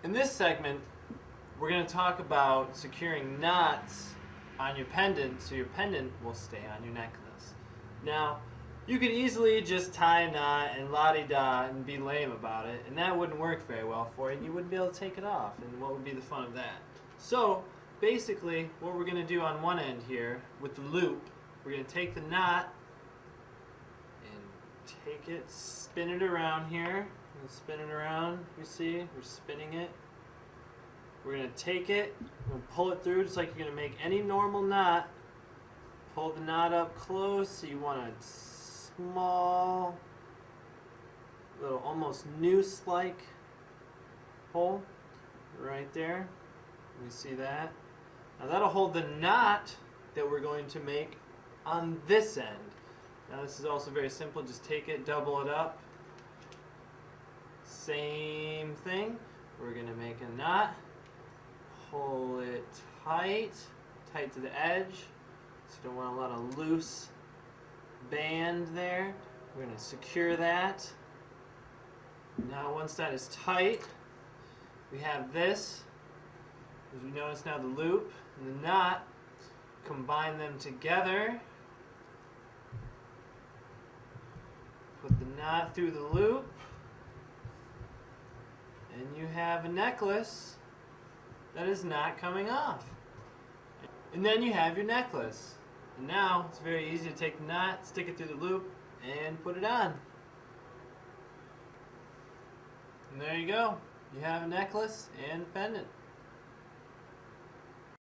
In this segment, we're going to talk about securing knots on your pendant so your pendant will stay on your necklace. Now, you could easily just tie a knot and la-di-da and be lame about it, and that wouldn't work very well for you, and you wouldn't be able to take it off, and what would be the fun of that? So, basically, what we're going to do on one end here with the loop, we're going to take the knot and take it, spin it around here. We'll spin it around, you see, we're spinning it. We're going to take it, we'll pull it through just like you're going to make any normal knot. Pull the knot up close, so you want a small, little almost noose-like hole right there. You see that? Now that'll hold the knot that we're going to make on this end. Now this is also very simple, just take it, double it up. Same thing, we're going to make a knot, pull it tight to the edge, so you don't want a lot of loose band there. We're going to secure that. Now once that is tight, we have this, as we notice now the loop and the knot, combine them together, put the knot through the loop, and you have a necklace that is not coming off. And then you have your necklace. And now it's very easy to take the knot, stick it through the loop, and put it on. And there you go. You have a necklace and a pendant.